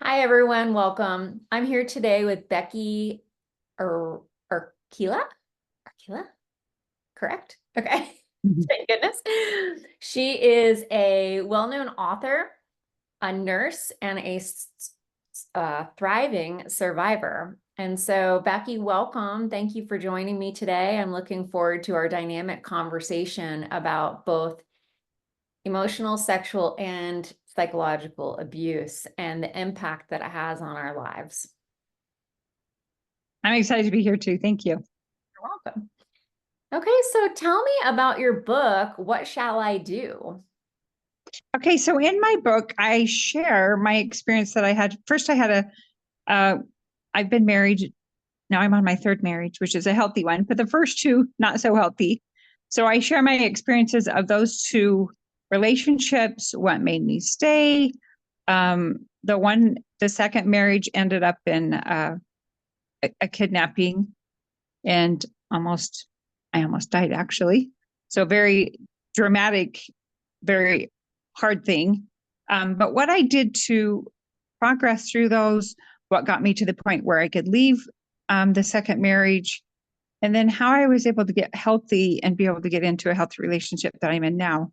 Hi, everyone. Welcome. I'm here today with Becky Erkkila. Erkkila? Correct? Okay. Mhm. Thank goodness. She is a well-known author, a nurse, and a thriving survivor. And so, Becky, welcome. Thank you for joining me today. I'm looking forward to our dynamic conversation about both emotional, sexual, and psychological abuse and the impact that it has on our lives. I'm excited to be here too. Thank you. You're welcome. Okay, so tell me about your book, What Shall I Do? Okay, so in my book, I share my experience that I had. First, uh, I've been married. Now I'm on my third marriage, which is a healthy one, but the first two, not so healthy. So I share my experiences of those two relationships, what made me stay. The second marriage ended up in a kidnapping and I almost died actually. So very dramatic, very hard thing. But what I did to progress through those, what got me to the point where I could leave the second marriage, and then how I was able to get healthy and be able to get into a healthy relationship that I'm in now.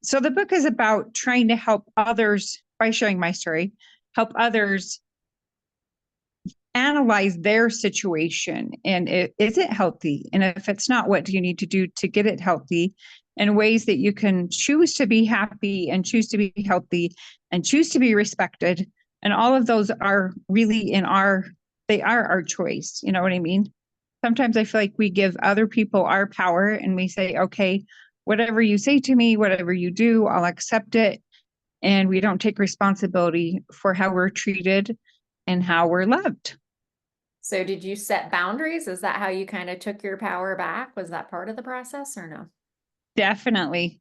So the book is about trying to help others by sharing my story, help others analyze their situation and is it healthy? And if it's not, what do you need to do to get it healthy? And ways that you can choose to be happy and choose to be healthy and choose to be respected. And all of those are really they are our choice. You know what I mean? Sometimes I feel like we give other people our power and we say, okay, whatever you say to me, whatever you do, I'll accept it. And we don't take responsibility for how we're treated and how we're loved. So, did you set boundaries? Is that how you kind of took your power back? Was that part of the process or no? Definitely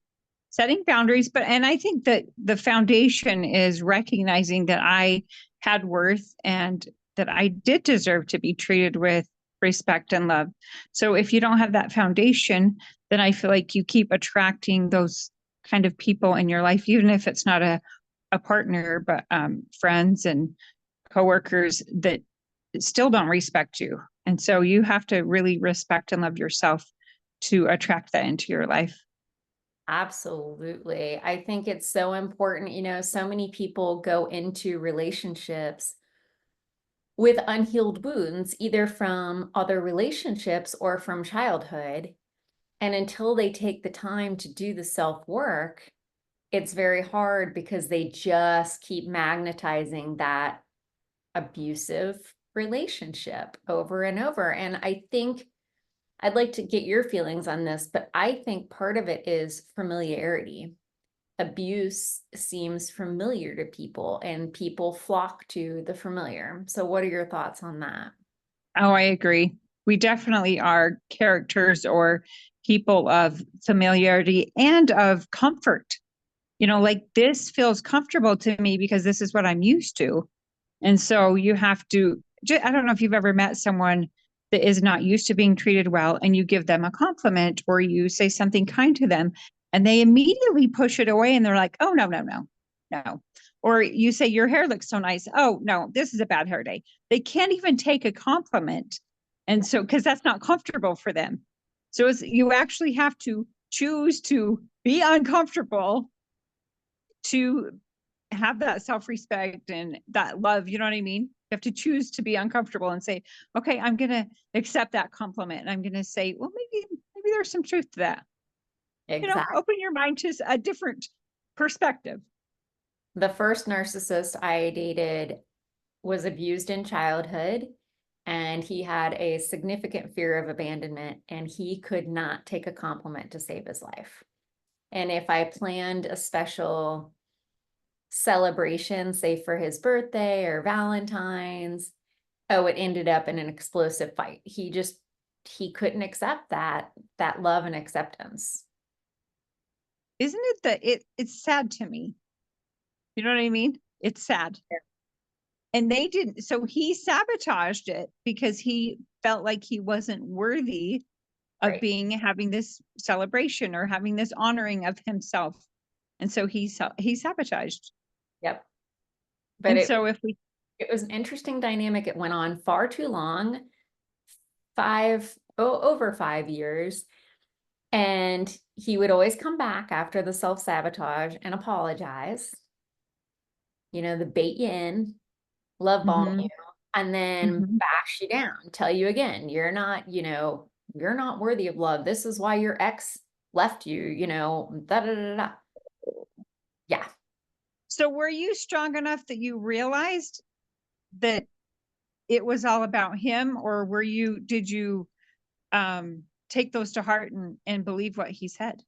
setting boundaries. And I think that the foundation is recognizing that I had worth and that I did deserve to be treated with respect and love. So if you don't have that foundation, then I feel like you keep attracting those kind of people in your life, even if it's not a partner, but friends and coworkers that still don't respect you. And so you have to really respect and love yourself to attract that into your life. Absolutely. I think it's so important. So many people go into relationships with unhealed wounds, either from other relationships or from childhood. And until they take the time to do the self work, it's very hard because they just keep magnetizing that abusive relationship over and over. And I think I'd like to get your feelings on this, but I think part of it is familiarity. Abuse seems familiar to people and people flock to the familiar. So, what are your thoughts on that? Oh, I agree. We definitely are characters or people of familiarity and of comfort. Like this feels comfortable to me because this is what I'm used to. And so you have to, I don't know if you've ever met someone that is not used to being treated well and you give them a compliment or you say something kind to them and they immediately push it away and they're like, oh, no, no, no, no. Or you say, your hair looks so nice. Oh, no, this is a bad hair day. They can't even take a compliment. And so, because that's not comfortable for them. So you actually have to choose to be uncomfortable to have that self-respect and that love, you know what I mean? You have to choose to be uncomfortable and say, okay, I'm going to accept that compliment. And I'm going to say, well, maybe there's some truth to that. Exactly. Open your mind to a different perspective. The first narcissist I dated was abused in childhood, and he had a significant fear of abandonment, and he could not take a compliment to save his life. And if I planned a special celebration, say for his birthday or Valentine's, oh, it ended up in an explosive fight. He couldn't accept that love and acceptance. Isn't it that it's sad to me? You know what I mean? It's sad. And they didn't, so he sabotaged it because he felt like he wasn't worthy of Right. being having this celebration or having this honoring of himself. And so he sabotaged. Yep. But And so if we, it was an interesting dynamic. It went on far too long, over 5 years. And he would always come back after the self-sabotage and apologize, the bait you in, love bomb mhm, you, and then mhm. bash you down, tell you again, you're not worthy of love. This is why your ex left you, da da da da. Yeah. So were you strong enough that you realized that it was all about him, or did you take those to heart and believe what he said?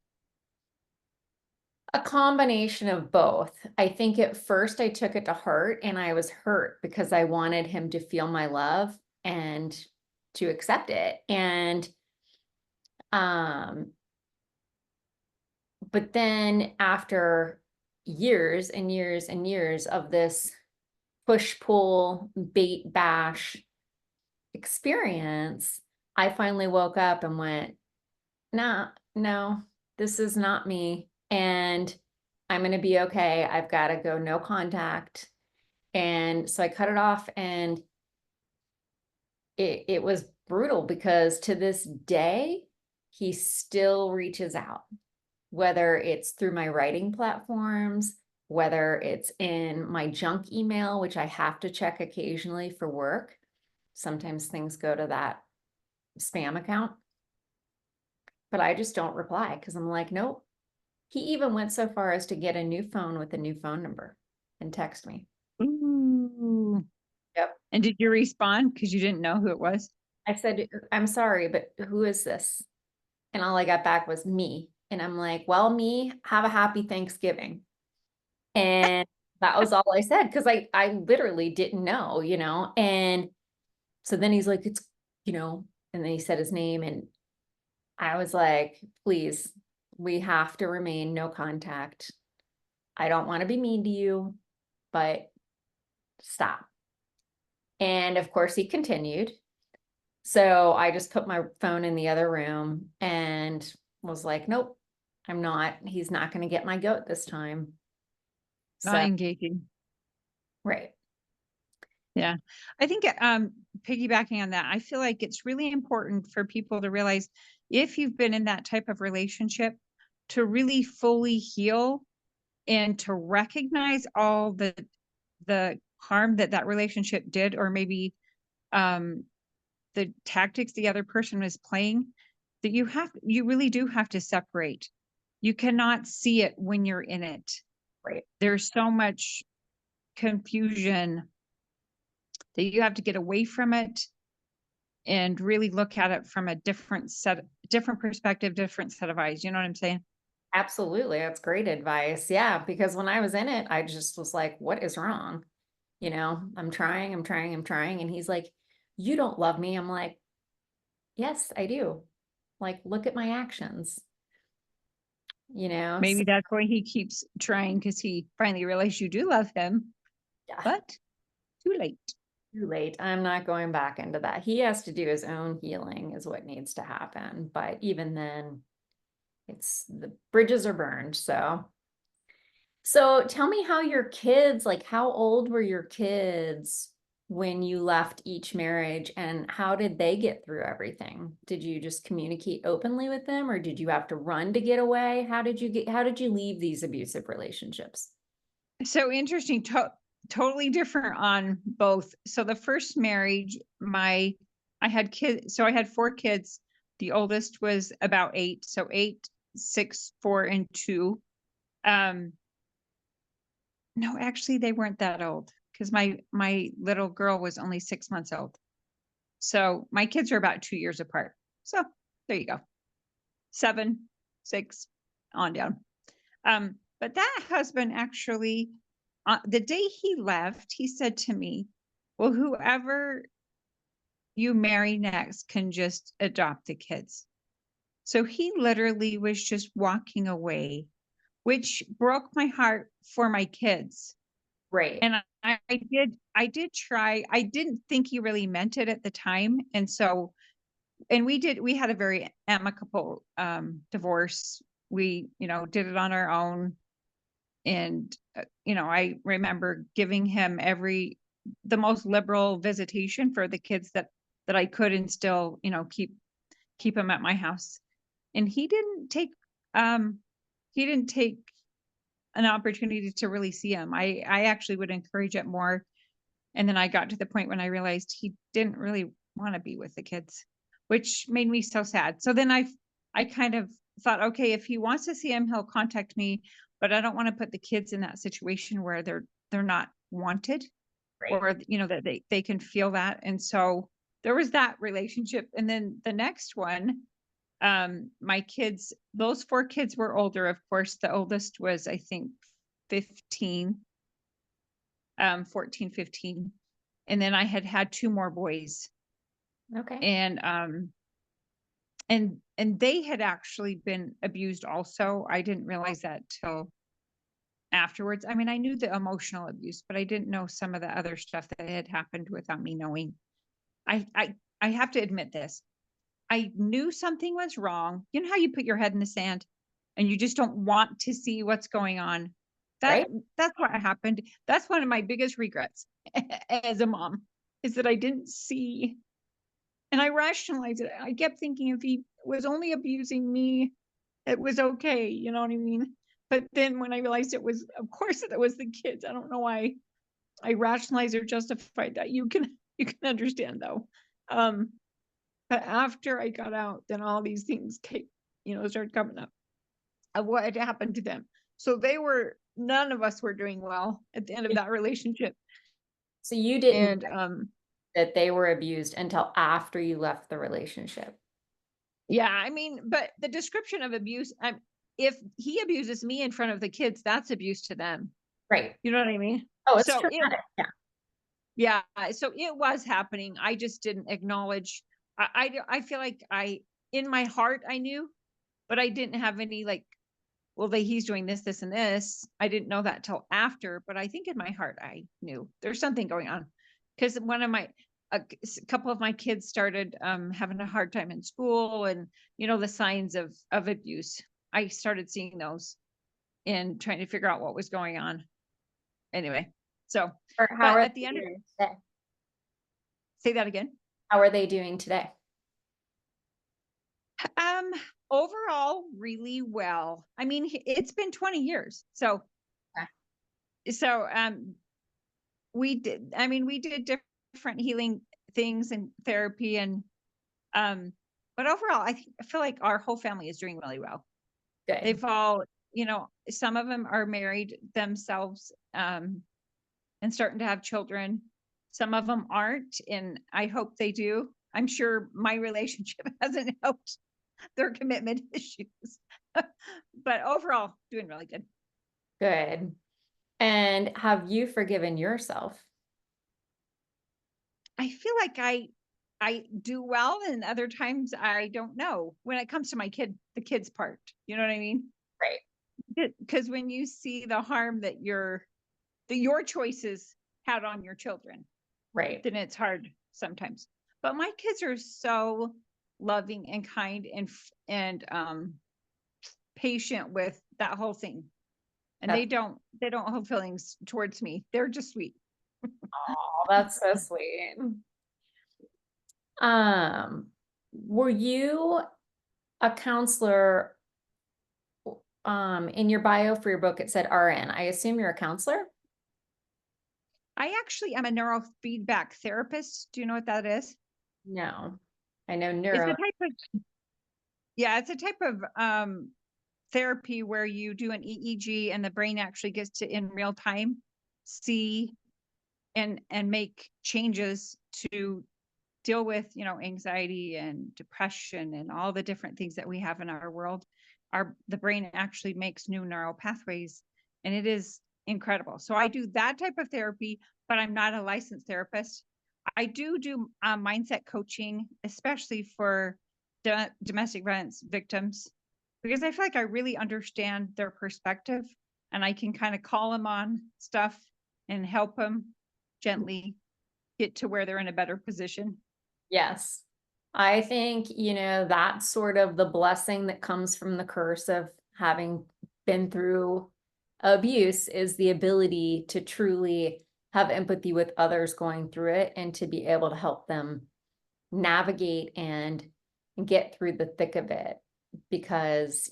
A combination of both. I think at first I took it to heart and I was hurt because I wanted him to feel my love and to accept it. And um but then after years and years and years of this push pull bait bash experience, I finally woke up and went, nah, no, this is not me. And I'm going to be okay. I've got to go no contact. And so I cut it off, and it was brutal because to this day, he still reaches out, whether it's through my writing platforms, whether it's in my junk email, which I have to check occasionally for work. Sometimes things go to that spam account, but I just don't reply because I'm like, nope. He even went so far as to get a new phone with a new phone number and text me. Ooh. Yep. And did you respond because you didn't know who it was? I said, I'm sorry, but who is this? And all I got back was me. And I'm like, well, me, have a happy Thanksgiving. And that was all I said because I literally didn't know, And so then he's like, it's, and then he said his name. And I was like, please, we have to remain no contact. I don't want to be mean to you, but stop. And of course, he continued. So I just put my phone in the other room and was like, nope, I'm not. He's not going to get my goat this time. Not So, engaging. right. Yeah. I think piggybacking on that, I feel like it's really important for people to realize if you've been in that type of relationship to really fully heal and to recognize all the harm that relationship did, or maybe um the tactics the other person was playing, that you really do have to separate. You cannot see it when you're in it. Right. There's so much confusion that you have to get away from it and really look at it from a different perspective, different set of eyes. You know what I'm saying? Absolutely. That's great advice. Yeah. Because when I was in it, I just was like, what is wrong? I'm trying, I'm trying, I'm trying. And he's like, you don't love me. I'm like, yes, I do. Like, look at my actions, So, Maybe that's why he keeps trying, because he finally realized you do love him, yeah. but too late. Too late. I'm not going back into that. He has to do his own healing is what needs to happen. But even then, it's the bridges are burned. So tell me how your kids, like how old were your kids when you left each marriage, and how did they get through everything? Did you just communicate openly with them, or did you have to run to get away? How did you leave these abusive relationships? So interesting. Totally different on both. So the first marriage, I had kids. So I had 4 kids. The oldest was about 8. So 8, 6, 4, and 2. No, actually, they weren't that old because my little girl was only 6 months old. So my kids are about 2 years apart. So there you go. 7, 6, on down. But that husband actually, the day he left, he said to me, well, whoever you marry next can just adopt the kids. So he literally was just walking away, which broke my heart for my kids. Right. And I did try. I didn't think he really meant it at the time. And so, and we had a very amicable divorce. We, did it on our own. And, I remember giving him the most liberal visitation for the kids that I could, and still, keep him at my house. And he didn't take an opportunity to really see him. I actually would encourage it more. And then I got to the point when I realized he didn't really want to be with the kids, which made me so sad. So then I kind of thought, okay, if he wants to see him, he'll contact me, but I don't want to put the kids in that situation where they're not wanted, Right. or, that they can feel that. And so there was that relationship. And then the next one, my kids, those 4 kids were older. Of course, the oldest was, I think, 15, 14, 15. And then I had 2 more boys, Okay. and they had actually been abused also. I didn't realize that till afterwards. I mean, I knew the emotional abuse, but I didn't know some of the other stuff that had happened without me knowing. I have to admit this. I knew something was wrong. You know how you put your head in the sand and you just don't want to see what's going on? That Right. that's what happened. That's one of my biggest regrets as a mom, is that I didn't see, and I rationalized it. I kept thinking if he was only abusing me, it was okay, you know what I mean? But then when I realized it was, of course, it was the kids. I don't know why I rationalized or justified that. You can understand though. Um, but after I got out, then all these things came, started coming up of what had happened to them. So none of us were doing well at the end of that relationship. So you didn't And that they were abused until after you left the relationship. yeah, I mean, but the description of abuse, if he abuses me in front of the kids, that's abuse to them. Right. You know what I mean? Oh, it's So traumatic. Yeah. yeah, so it was happening. I just didn't acknowledge. I feel like in my heart, I knew, but I didn't have any like, well, he's doing this, this, and this. I didn't know that till after, but I think in my heart, I knew there's something going on, because a couple of my kids started having a hard time in school, and the signs of abuse. I started seeing those and trying to figure out what was going on. Anyway, so, Or how but are at the they end of, doing today? say that again. How are they doing today? Um, Overall, really well. I mean, it's been 20 years. So, Okay. so, we did different healing things and therapy, and, but overall, I feel like our whole family is doing really well. Good. They've all, some of them are married themselves, and starting to have children. Some of them aren't, and I hope they do. I'm sure my relationship hasn't helped their commitment issues. But overall, doing really good. Good. And have you forgiven yourself? I feel like I do well, and other times I don't know when it comes to the kids part. You know what I mean? Right. Because when you see the harm that your choices had on your children, Right. then it's hard sometimes. But my kids are so loving and kind, and patient with that whole thing. And That's they don't have feelings towards me. They're just sweet. oh, that's so sweet. Were you a counselor? In your bio for your book, it said RN. I assume you're a counselor? I actually am a neurofeedback therapist. Do you know what that is? No. I know It's a neuro. type of Yeah, it's a type of therapy where you do an EEG, and the brain actually gets to in real time see and make changes to deal with, anxiety and depression and all the different things that we have in our world. The brain actually makes new neural pathways, and it is incredible. So I do that type of therapy, but I'm not a licensed therapist. I do mindset coaching, especially for domestic violence victims, because I feel like I really understand their perspective, and I can kind of call them on stuff and help them gently get to where they're in a better position. Yes. I think, that's sort of the blessing that comes from the curse of having been through Abuse is the ability to truly have empathy with others going through it and to be able to help them navigate and get through the thick of it. Because,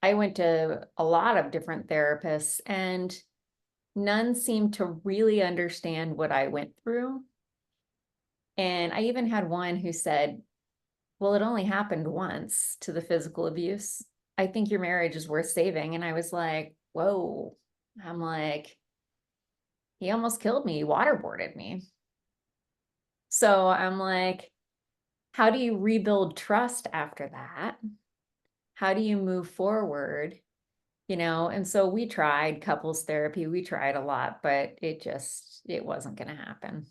I went to a lot of different therapists and none seemed to really understand what I went through. And I even had one who said, well, it only happened once to the physical abuse. I think your marriage is worth saving. And I was like, whoa. I'm like, he almost killed me, he waterboarded me. So I'm like, how do you rebuild trust after that? How do you move forward? And so we tried couples therapy, we tried a lot, but it wasn't going to happen.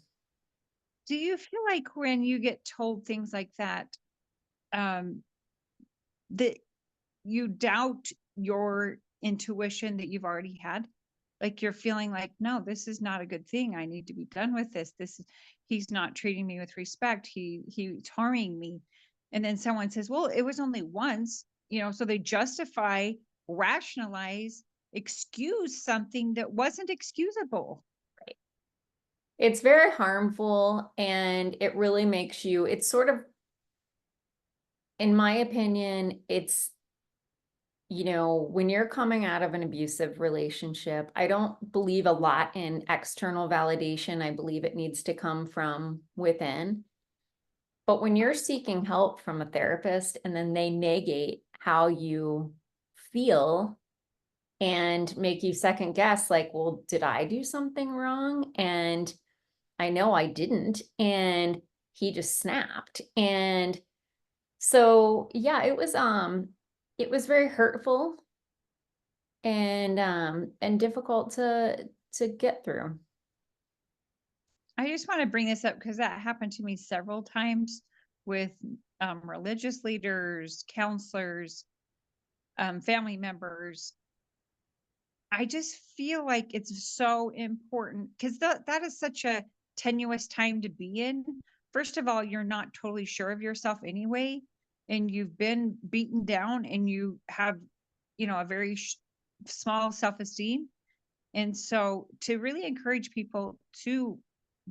Do you feel like when you get told things like that, that you doubt your intuition that you've already had? Like you're feeling like, no, this is not a good thing. I need to be done with this. He's not treating me with respect. He's harming me. And then someone says, well, it was only once, so they justify, rationalize, excuse something that wasn't excusable. Right. It's very harmful, and it really makes you, it's sort of, in my opinion, it's, when you're coming out of an abusive relationship, I don't believe a lot in external validation. I believe it needs to come from within. But when you're seeking help from a therapist and then they negate how you feel and make you second guess, like, well, did I do something wrong? And I know I didn't. And he just snapped. And so, yeah, it was very hurtful and difficult to get through. I just want to bring this up because that happened to me several times with religious leaders, counselors, family members. I just feel like it's so important because that is such a tenuous time to be in. First of all, you're not totally sure of yourself anyway, and you've been beaten down and you have, a very small self-esteem. And so to really encourage people to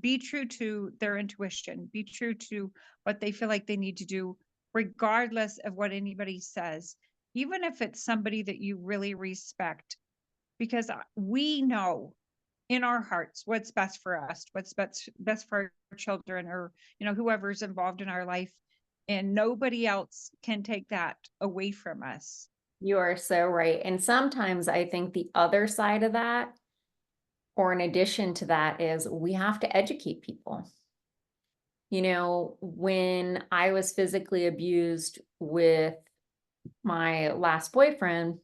be true to their intuition, be true to what they feel like they need to do, regardless of what anybody says, even if it's somebody that you really respect, because we know in our hearts what's best for us, what's best for our children, or whoever's involved in our life, and nobody else can take that away from us. You are so right. And sometimes I think the other side of that, or in addition to that, is we have to educate people. When I was physically abused with my last boyfriend,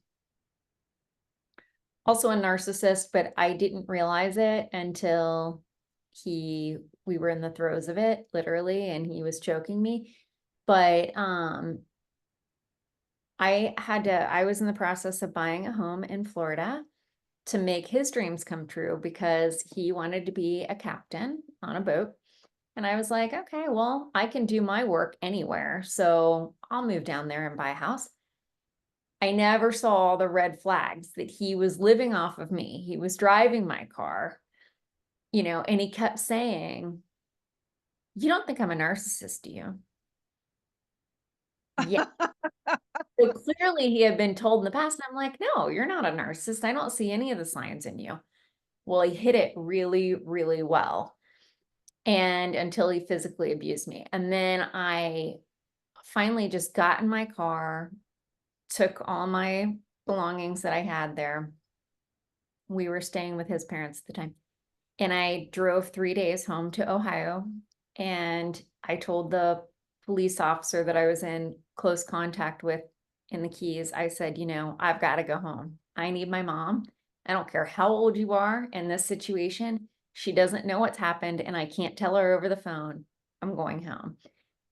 also a narcissist, but I didn't realize it until we were in the throes of it, literally, and he was choking me. But I was in the process of buying a home in Florida to make his dreams come true because he wanted to be a captain on a boat. And I was like, okay, well, I can do my work anywhere. So I'll move down there and buy a house. I never saw the red flags that he was living off of me. He was driving my car, and he kept saying, you don't think I'm a narcissist, do you? Yeah. So clearly he had been told in the past, and I'm like, no, you're not a narcissist. I don't see any of the signs in you. Well, he hid it really, really well. And until he physically abused me. And then I finally just got in my car, took all my belongings that I had there. We were staying with his parents at the time. And I drove 3 days home to Ohio. And I told the police officer that I was in close contact with in the Keys, I said, I've got to go home. I need my mom. I don't care how old you are in this situation. She doesn't know what's happened, and I can't tell her over the phone. I'm going home.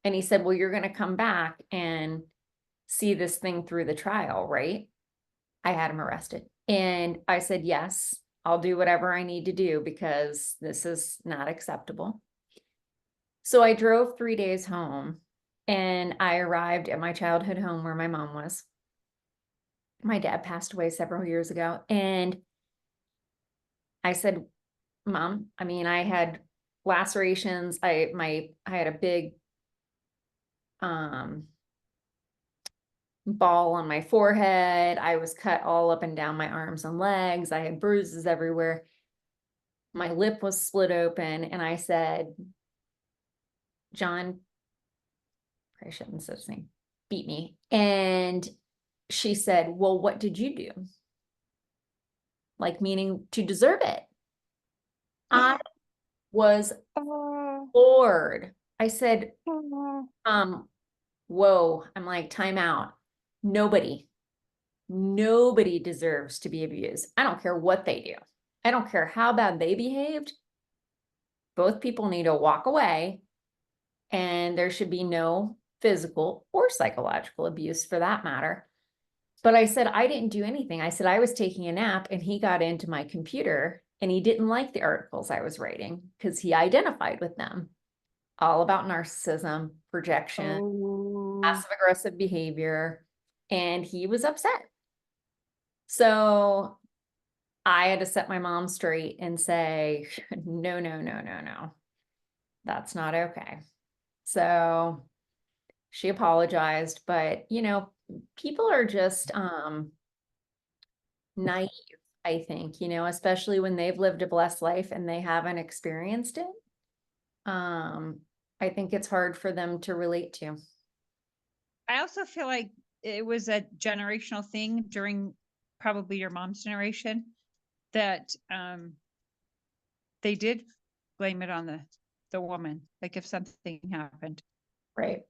And he said, well, you're going to come back and see this thing through the trial, right? I had him arrested. And I said, yes, I'll do whatever I need to do because this is not acceptable. So I drove 3 days home, and I arrived at my childhood home where my mom was. my dad passed away several years ago, and I said, Mom, I mean, I had lacerations. I had a big um ball on my forehead. I was cut all up and down my arms and legs. I had bruises everywhere. My lip was split open, and I said, John, I shouldn't say his name, beat me. And she said, well, what did you do? Like, meaning to deserve it. I was Oh, floored. I said, oh. whoa. I'm like, time out. Nobody deserves to be abused. I don't care what they do. I don't care how bad they behaved. Both people need to walk away, and there should be no physical or psychological abuse for that matter. But I said, I didn't do anything. I said, I was taking a nap, and he got into my computer, and he didn't like the articles I was writing because he identified with them. All about narcissism, projection, Oh. passive aggressive behavior, and he was upset. So I had to set my mom straight and say, no, no, no, no, no, that's not okay. So she apologized, but people are just naive, I think, especially when they've lived a blessed life and they haven't experienced it. Um, I think it's hard for them to relate to. I also feel like it was a generational thing during probably your mom's generation that they did blame it on the woman, like if something happened, Right.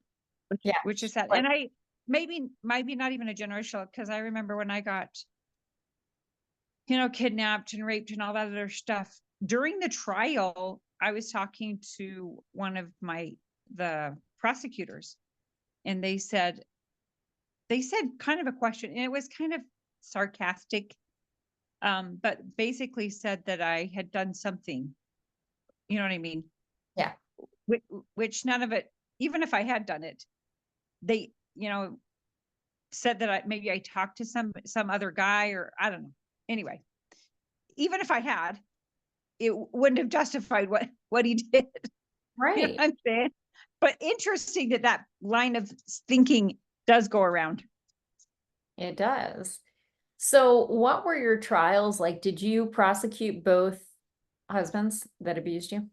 which, Yeah. which is sad. Like, And I maybe not even a generational, because I remember when I got, kidnapped and raped and all that other stuff during the trial, I was talking to one of the prosecutors, and they said kind of a question, and it was kind of sarcastic, but basically said that I had done something, you know what I mean? yeah. Which none of it, even if I had done it, they, said that maybe I talked to some other guy, or I don't know. Anyway, even if I had, it wouldn't have justified what he did. You know Right. what I'm saying? But interesting that line of thinking does go around. It does. So what were your trials like? Did you prosecute both husbands that abused you?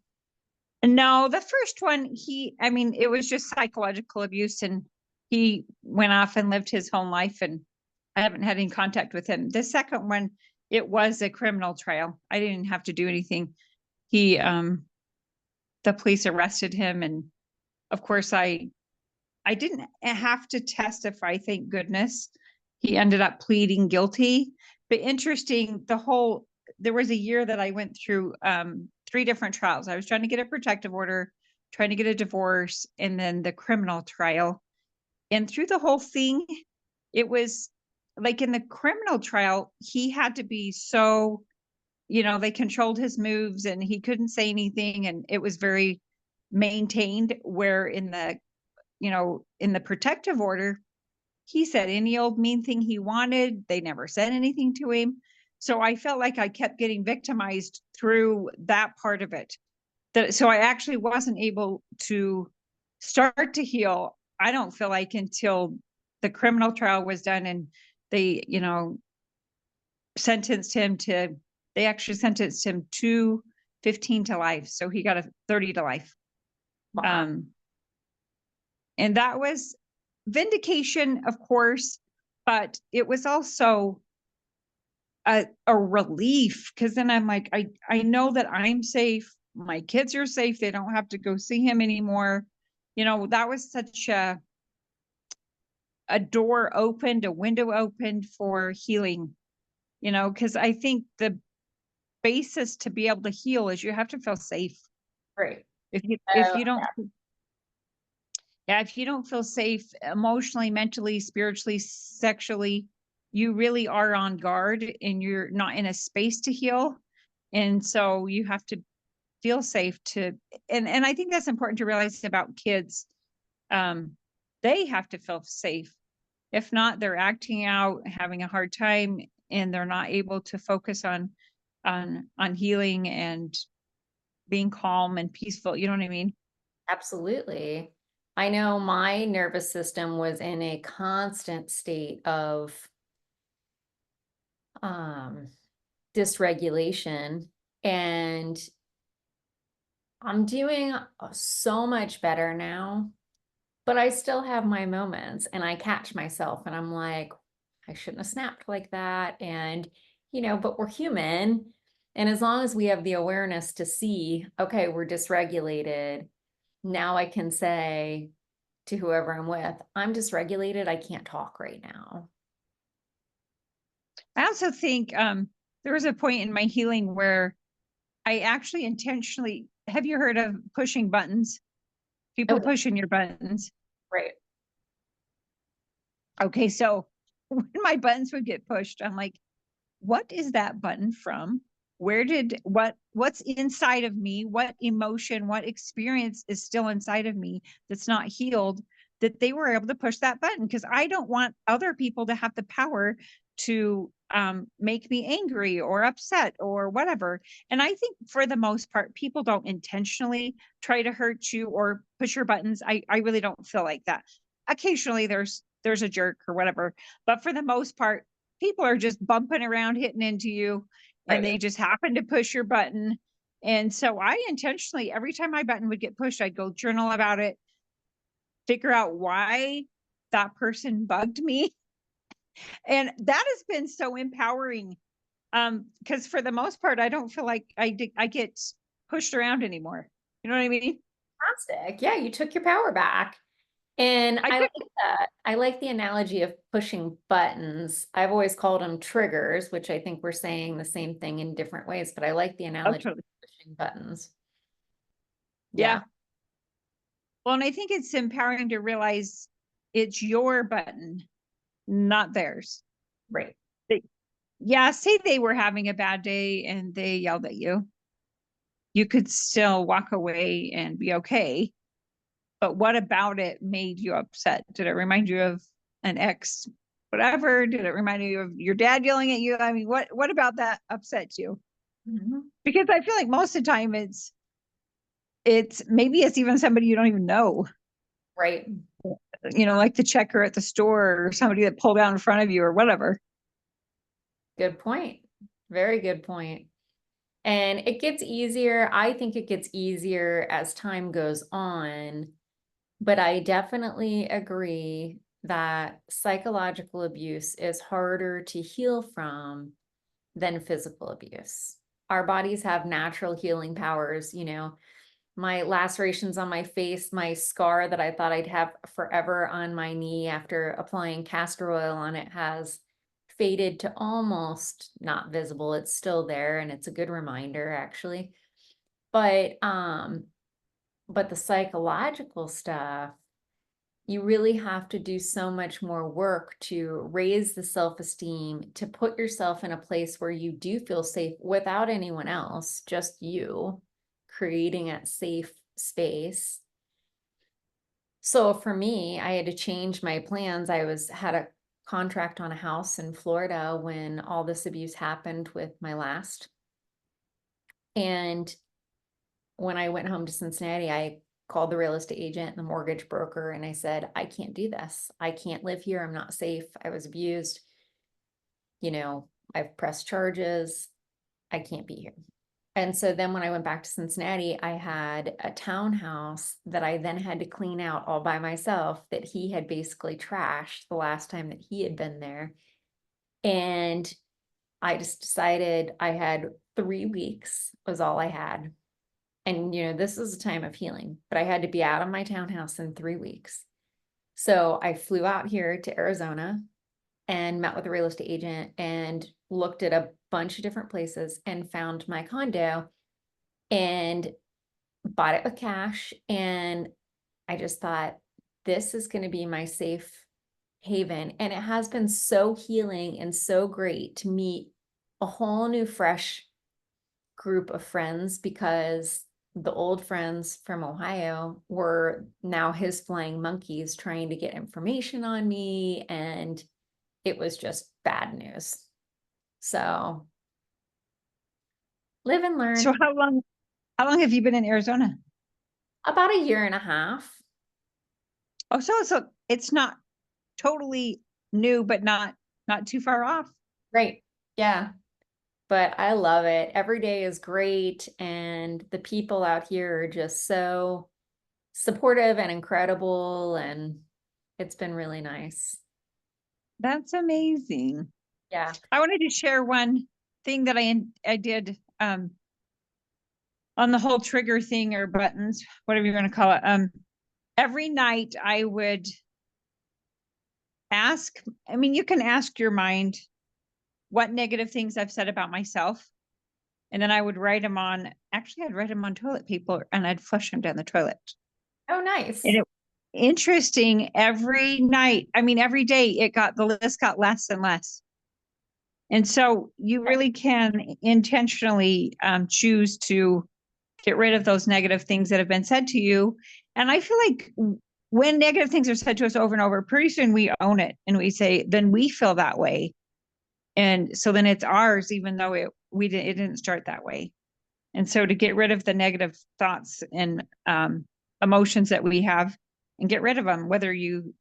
No, the first one, it was just psychological abuse, and he went off and lived his home life, and I haven't had any contact with him. The second one, it was a criminal trial. I didn't have to do anything. He, the police arrested him, and of course I didn't have to testify, thank goodness. He ended up pleading guilty. But interesting, there was a year that I went through 3 different trials. I was trying to get a protective order, trying to get a divorce, and then the criminal trial. And through the whole thing, it was like in the criminal trial, he had to be so, they controlled his moves and he couldn't say anything. And it was very maintained, where in the protective order, he said any old mean thing he wanted. They never said anything to him. So I felt like I kept getting victimized through that part of it. So I actually wasn't able to start to heal, I don't feel like, until the criminal trial was done, and they, sentenced him to, they actually sentenced him to 15 to life. So he got a 30 to life. Wow. Um, and that was vindication, of course, but it was also a relief, because then I'm like, I know that I'm safe. My kids are safe. They don't have to go see him anymore. That was such a door opened, a window opened for healing, because I think the basis to be able to heal is you have to feel safe. Great. If you don't, yeah, if you don't feel safe emotionally, mentally, spiritually, sexually, you really are on guard and you're not in a space to heal. And so you have to feel safe and I think that's important to realize about kids. They have to feel safe If not, they're acting out, having a hard time, and they're not able to focus on healing and being calm and peaceful. You know what I mean? Absolutely. I know my nervous system was in a constant state of um dysregulation, and I'm doing so much better now, but I still have my moments and I catch myself and I'm like, I shouldn't have snapped like that. And, but we're human. And as long as we have the awareness to see, okay, we're dysregulated, now I can say to whoever I'm with, I'm dysregulated. I can't talk right now. I also think there was a point in my healing where I actually intentionally, have you heard of pushing buttons? People Oh, pushing your buttons. right. Okay, so when my buttons would get pushed, I'm like, what is that button from? What's inside of me? What emotion, what experience is still inside of me that's not healed, that they were able to push that button? Because I don't want other people to have the power to make me angry or upset or whatever. And I think for the most part, people don't intentionally try to hurt you or push your buttons. I really don't feel like that. Occasionally there's a jerk or whatever, but for the most part, people are just bumping around, hitting into you, and Right. they just happen to push your button. And so I intentionally, every time my button would get pushed, I'd go journal about it, figure out why that person bugged me. And that has been so empowering. Because for the most part, I don't feel like I get pushed around anymore. You know what I mean? Fantastic. Yeah, you took your power back. And I I took like that. I like the analogy of pushing buttons. I've always called them triggers, which I think we're saying the same thing in different ways, but I like the oh, analogy totally. of pushing buttons. Yeah. Yeah, Well, and I think it's empowering to realize it's your button, not theirs. right. They, yeah, say they were having a bad day and they yelled at you. You could still walk away and be okay. But what about it made you upset? Did it remind you of an ex, whatever? Did it remind you of your dad yelling at you? I mean, what about that upsets you? Mhm. Because I feel like most of the time it's maybe it's even somebody you don't even know, Right. like the checker at the store or somebody that pulled out in front of you or whatever. Good point. Very good point. And it gets easier. I think it gets easier as time goes on, but I definitely agree that psychological abuse is harder to heal from than physical abuse. Our bodies have natural healing powers, my lacerations on my face, my scar that I thought I'd have forever on my knee after applying castor oil on it has faded to almost not visible. It's still there and it's a good reminder actually. But the psychological stuff, you really have to do so much more work to raise the self-esteem, to put yourself in a place where you do feel safe without anyone else, just you creating a safe space. So for me, I had to change my plans. Had a contract on a house in Florida when all this abuse happened with my last. And when I went home to Cincinnati, I called the real estate agent and the mortgage broker and I said, I can't do this. I can't live here. I'm not safe. I was abused. I've pressed charges. I can't be here. And so then when I went back to Cincinnati, I had a townhouse that I then had to clean out all by myself that he had basically trashed the last time that he had been there. And I just decided I had 3 weeks was all I had. And this is a time of healing, but I had to be out of my townhouse in 3 weeks. So I flew out here to Arizona and met with a real estate agent and looked at a bunch of different places and found my condo and bought it with cash. And I just thought, this is going to be my safe haven. And it has been so healing and so great to meet a whole new, fresh group of friends because the old friends from Ohio were now his flying monkeys trying to get information on me, and it was just bad news. So live and learn. So how long have you been in Arizona? About a year and a half. Oh, so it's not totally new, but not too far off. Right. Yeah. But I love it. Every day is great. And the people out here are just so supportive and incredible. And it's been really nice. That's amazing. Yeah. I wanted to share one thing that I did on the whole trigger thing or buttons, whatever you're going to call it. Every night I would ask, I mean, you can ask your mind what negative things I've said about myself. And then I would write them on, actually, I'd write them on toilet paper and I'd flush them down the toilet. Oh, nice. And it interesting every night. I mean, every day the list got less and less. And so you really can intentionally choose to get rid of those negative things that have been said to you. And I feel like when negative things are said to us over and over, pretty soon we own it and we say, then we feel that way. And so then it's ours, even though it didn't start that way. And so to get rid of the negative thoughts and emotions that we have and get rid of them, whether you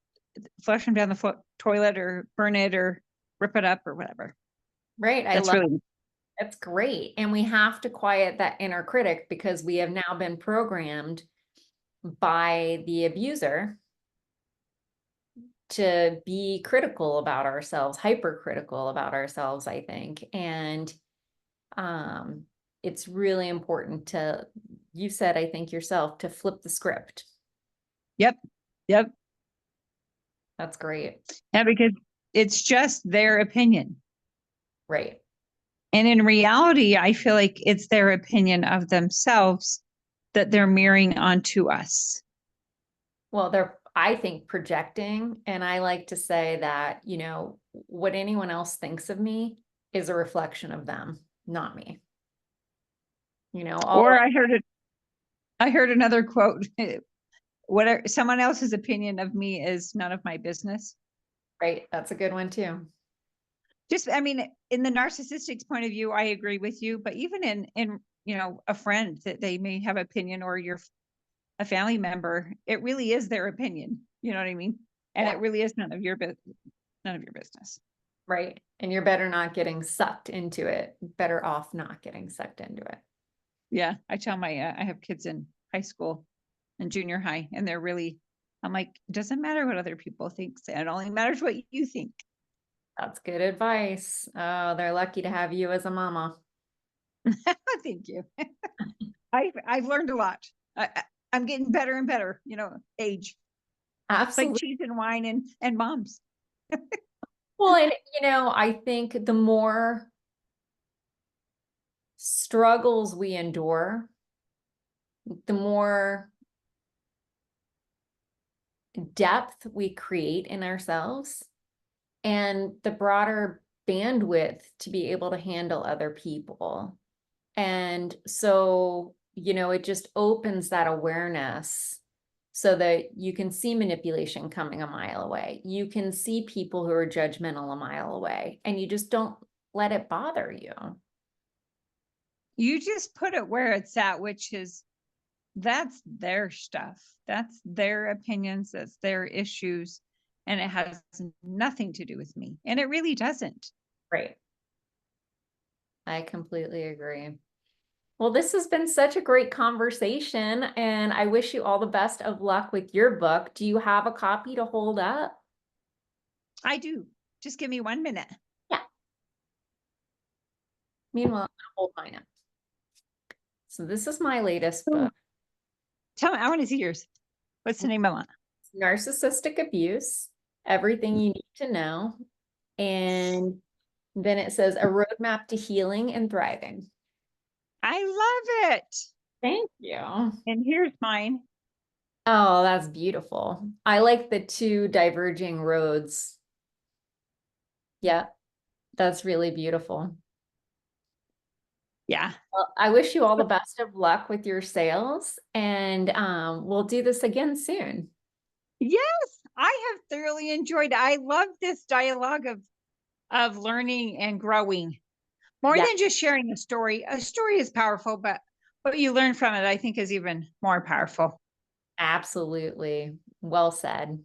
flush them down the toilet or burn it or rip it up or whatever. Right. I That's love really, That's great. And we have to quiet that inner critic because we have now been programmed by the abuser to be critical about ourselves, hypercritical about ourselves, I think. And um, it's really important to, you said, I think yourself, to flip the script. yep. That's great. Yeah, because it's just their opinion. Right. And in reality, I feel like it's their opinion of themselves that they're mirroring onto us. Well, they're, I think, projecting. And I like to say that, what anyone else thinks of me is a reflection of them, not me. All Or I heard another quote, whatever someone else's opinion of me is none of my business. right. That's a good one too. Just, I mean, in the narcissistic point of view, I agree with you, but even in a friend that they may have opinion or a family member, it really is their opinion. You know what I mean? And Yeah. it really is none of your business. Right. And you're better not getting sucked into it. Better off not getting sucked into it. Yeah, I tell I have kids in high school and junior high, and I'm like, it doesn't matter what other people think. It only matters what you think. That's good advice. Oh, they're lucky to have you as a mama. Thank you. I've learned a lot. I'm getting better and better, age. It's like Absolutely. cheese and wine and moms. Well, and I think the more struggles we endure, the more depth we create in ourselves and the broader bandwidth to be able to handle other people. And so, it just opens that awareness so that you can see manipulation coming a mile away. You can see people who are judgmental a mile away, and you just don't let it bother you. You just put it where it's at, which is that's their stuff. That's their opinions. That's their issues. And it has nothing to do with me. And it really doesn't. Right. I completely agree. Well, this has been such a great conversation, and I wish you all the best of luck with your book. Do you have a copy to hold up? I do. Just give me 1 minute. Yeah. Meanwhile, I'm gonna hold mine up. So this is my latest book, Tell me, I want to see yours. What's the name of it? Narcissistic Abuse, Everything You Need to Know. And then it says A Roadmap to Healing and Thriving. I love it. Thank you. And here's mine. Oh, that's beautiful. I like the two diverging roads. Yeah, that's really beautiful. Yeah. Well, I wish you all the best of luck with your sales, and we'll do this again soon. Yes, I have thoroughly enjoyed it. I love this dialogue of learning and growing. More Yeah, than just sharing a story. A story is powerful, but what you learn from it, I think, is even more powerful. absolutely. Well said.